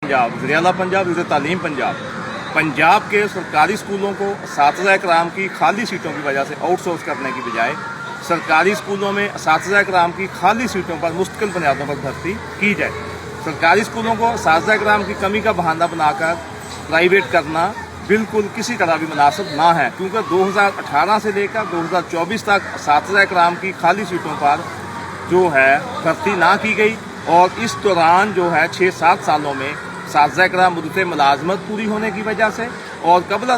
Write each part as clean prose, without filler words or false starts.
पंजाब ज़रियाला पंजाब वज़ीर तालीम पंजाब के सरकारी स्कूलों को असातिज़ा कराम की खाली सीटों की वजह से आउटसोर्स करने की बजाय सरकारी स्कूलों में असातिज़ा कराम की खाली सीटों पर मुस्तकिल बुनियादों पर भर्ती की जाए। सरकारी स्कूलों को असातिज़ा कराम की कमी का बहाना बनाकर प्राइवेट करना बिल्कुल किसी तरह भी मुनासिब ना है, क्योंकि 2018 से लेकर 2024 तक असातिज़ा कराम की खाली सीटों पर जो है भर्ती ना की गई और इस दौरान जो है 6-7 सालों में असातिज़ा कराम मुद्दत मुलाजमत पूरी होने की वजह से और कबल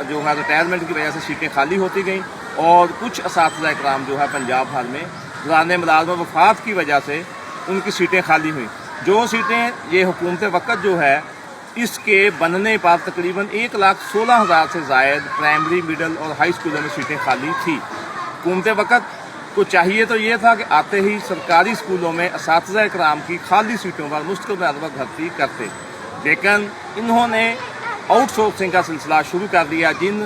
जो है रिटायरमेंट की वजह से सीटें खाली होती गईं और कुछ असातिज़ा कराम जो है पंजाब भर में दौरान मुलाजमत वफ़ात की वजह से उनकी सीटें खाली हुई। जो सीटें ये हुकूमत वक़्त जो है इसके बनने पर तकरीबन 1,16,000 से ज़ायद प्राइमरी, मिडल और हाई स्कूलों में सीटें खाली थी। हुकूमत वक़्त को चाहिए तो ये था कि आते ही सरकारी स्कूलों में असातिज़ा कराम की खाली सीटों पर मुस्तकिल बुनियाद पर भर्ती करते, लेकिन इन्होंने आउटसोर्सिंग का सिलसिला शुरू कर दिया। जिन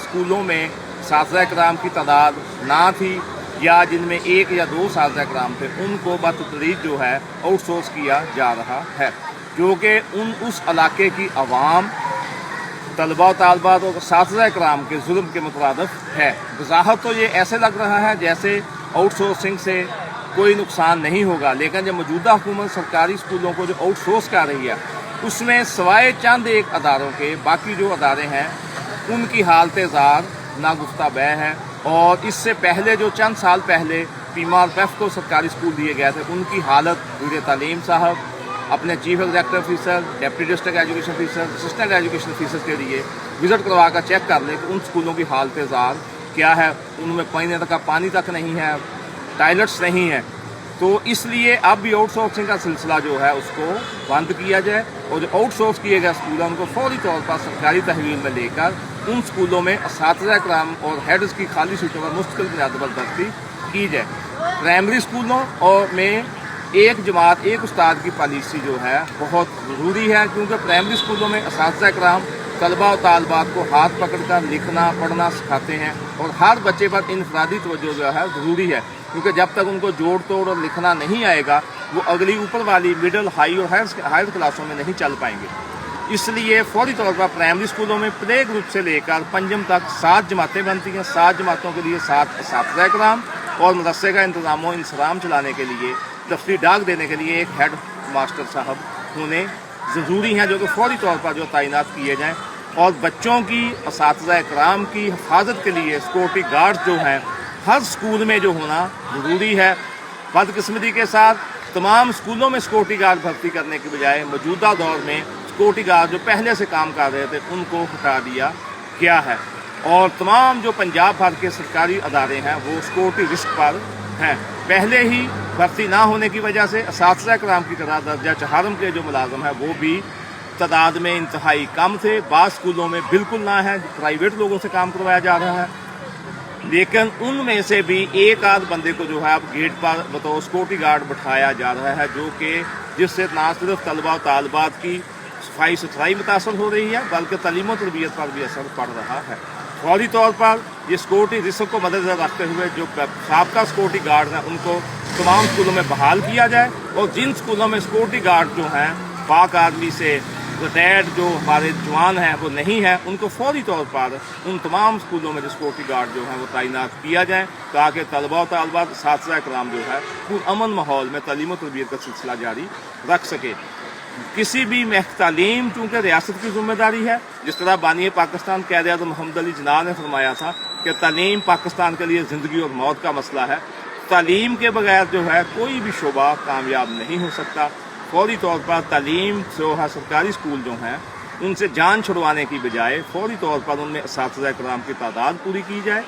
स्कूलों में असातिज़ा कराम की तादाद ना थी या जिनमें 1 या 2 असातिज़ा कराम थे, उनको बतदरीज जो है आउटसोर्स किया जा रहा है, जो कि उस इलाके की आवाम, तलबा और तालबात और असातिज़ा कराम के जुल्म के मुतरादिफ है। वज़ाहत तो ये ऐसे लग रहा है जैसे आउटसोर्सिंग से कोई नुकसान नहीं होगा, लेकिन जब मौजूदा हुकूमत सरकारी स्कूलों को जो आउटसोर्स कर रही है उसमें सवाए चंद एक अदारों के बाकी जो अदारे हैं उनकी हालत ज़ार नागुफ्ता बै है। और इससे पहले जो चंद साल पहले PMRPF को सरकारी स्कूल दिए गए थे उनकी हालत वज़ीर तालीम साहब अपने chief executive officer, deputy district education officer, assistant education officer के लिए विज़िट करवा कर चेक कर लें कि उन स्कूलों की हालत ज़ार क्या है, उनमें पीने का पानी तक नहीं है, टॉयलेट्स नहीं है। तो इसलिए अब भी आउटसोर्सिंग का सिलसिला जो है उसको बंद किया जाए और जो आउटसोर्स किए गए स्कूल हैं उनको फौरी तौर पर सरकारी तहवील में लेकर उन स्कूलों में असातिज़ा कराम और हेड्स की खाली सीटों पर मुस्तकिल बुनियाद पर भर्ती की जाए। प्राइमरी स्कूलों और में एक जमात एक उस्ताद की पॉलिसी जो है बहुत ज़रूरी है, क्योंकि प्राइमरी स्कूलों में असातिज़ा कराम तलबा और तालबात को हाथ पकड़कर लिखना पढ़ना सिखाते हैं और हर बच्चे पर इनफरादी तवज्जो जो है ज़रूरी है, क्योंकि जब तक उनको जोड़ तोड़ और लिखना नहीं आएगा वो अगली ऊपर वाली मिडिल, हाई और हायर क्लासों में नहीं चल पाएंगे। इसलिए फौरी तौर पर प्राइमरी स्कूलों में प्ले ग्रुप से लेकर पंजम तक 7 जमातें बनती हैं। 7 जमातों के लिए 7 असातिज़ा कराम और मदरसे का इंतज़ाम व इंसराम चलाने के लिए, दफ्तरी डाक देने के लिए एक हेड मास्टर साहब होने ज़रूरी हैं, जो कि फौरी तौर पर जो तैनात किए जाएँ। और बच्चों की असातिज़ा कराम की हिफाजत के लिए सिक्योरिटी गार्ड्स जो हैं हर स्कूल में जो होना ज़रूरी है। बदकिस्मती के साथ तमाम स्कूलों में सिक्योरिटी गार्ड भर्ती करने के बजाय मौजूदा दौर में सिक्योरिटी गार्ड जो पहले से काम कर रहे थे उनको हटा दिया गया है और तमाम जो पंजाब भर के सरकारी अदारे हैं वो सिक्योरिटी रिस्क पर हैं। पहले ही भर्ती ना होने की वजह से असातिज़ा कराम की तरह दर्जा चहारम के जो मुलाजम है वो भी तादाद में इंतहाई कम थे। बाद स्कूलों में बिल्कुल ना है, प्राइवेट लोगों से काम करवाया जा रहा है, लेकिन उनमें से भी एक आध बंदे को जो है अब गेट पर बतौर सिक्योरिटी गार्ड बैठाया जा रहा है, जो कि जिससे ना सिर्फ तलबा और तालबात की सफाई सुथराई मुतासर हो रही है बल्कि तालीम और तरबियत पर भी असर पड़ रहा है। फौरी तौर पर ये सिक्योरिटी रिस्क को मद्देनज़र रखते हुए जो साबका सिक्योरिटी गार्ड हैं उनको तमाम स्कूलों में बहाल किया जाए और जिन स्कूलों में सिक्योरिटी गार्ड जो हैं पाक आर्मी से रिटायर्ड जो हमारे जवान हैं वो नहीं है, उनको फौरी तौर पर उन तमाम स्कूलों में जो सिक्योरिटी गार्ड जो हैं वो तैनात किया जाए, ताकि तलबा और तालबात असातिज़ा कराम जो है पुरअमन माहौल में तालीम और तरबियत का सिलसिला जारी रख सके। किसी भी तालीम चूँकि रियासत की जिम्मेदारी है, जिस तरह बानी पाकिस्तान क़ायद-ए-आज़म मोहम्मद अली जिन्ना ने फरमाया था कि तालीम पाकिस्तान के लिए ज़िंदगी और मौत का मसला है। तालीम के बगैर जो है कोई भी शोबा कामयाब नहीं हो सकता। फौरी तौर पर तालीम जो है सरकारी स्कूल जो हैं उनसे जान छुड़वाने की बजाय फौरी तौर पर उनमें असातिज़ा कराम की तादाद पूरी की जाए,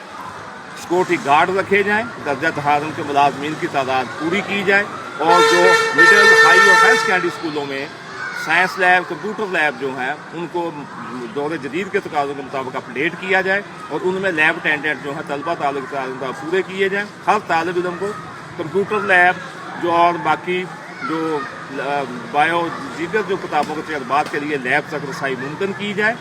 सिक्योरिटी गार्ड रखे जाएँ, दर्जा तहारम के मुलाजमीन की तादाद पूरी की जाए और जो मिडिल, हाई और हायर सेकेंडरी स्कूलों में साइंस लैब, कंप्यूटर लैब जो हैं उनको दौर जदीद के तकाज़ों के मुताबिक अपडेट किया जाए और उनमें लैब अटेंडेंट जो हैं तलबा ताल्लुक पूरे किए जाएँ। हर तालिब इल्म को कंप्यूटर लैब जो और बाकी जो बायो दीगर जो किताबों के तजर्बात के लिए लैब तक रसाई मुमकिन की जाए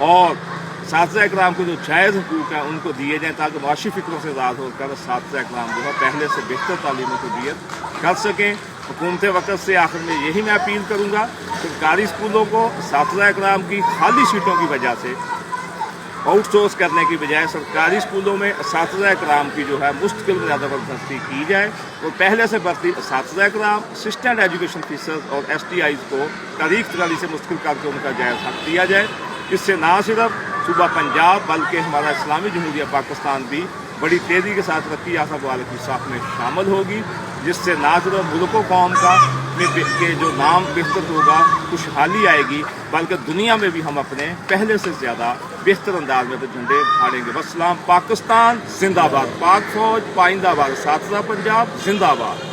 और असातिज़ा कराम को जो जायज़ हुकूक हैं उनको दिए जाएँ, ताकि माशी फ़िक्रों से आज़ाद होकर असातिज़ा कराम जो है पहले से बेहतर तालीम को तरबियत कर सकें हुकूमत वक्त से आखिर में यही मैं अपील करूँगा, सरकारी स्कूलों को असातिज़ा इकराम की खाली सीटों की वजह से आउटसोर्स करने की बजाय सरकारी स्कूलों में असातिज़ा इकराम की जो है मुस्तकिल ज़्यादा बर्दाश्ती की जाए और पहले से भर्ती असातिज़ा इकराम, असिस्टेंट एजुकेशन टीचर्स और STIs को तारीख तगाली से मुस्तकिल करके उनका जायज़ हक़ दिया जाए। इससे ना सिर्फ सूबा पंजाब बल्कि हमारा इस्लामी जमहूरिया पाकिस्तान भी बड़ी तेज़ी के साथ तरक्की याफ्ता वाले की साथ में शामिल होगी, जिससे ना सिर्फ मुल्क व कौम का के जो नाम बेहतर होगा, खुशहाली आएगी, बल्कि दुनिया में भी हम अपने पहले से ज़्यादा बेहतर अंदाज में अपने झंडे फाड़ेंगे। वस्सलाम। पाकिस्तान जिंदाबाद, पाक फौज पाइंदाबाद, असातिज़ा पंजाब जिंदाबाद।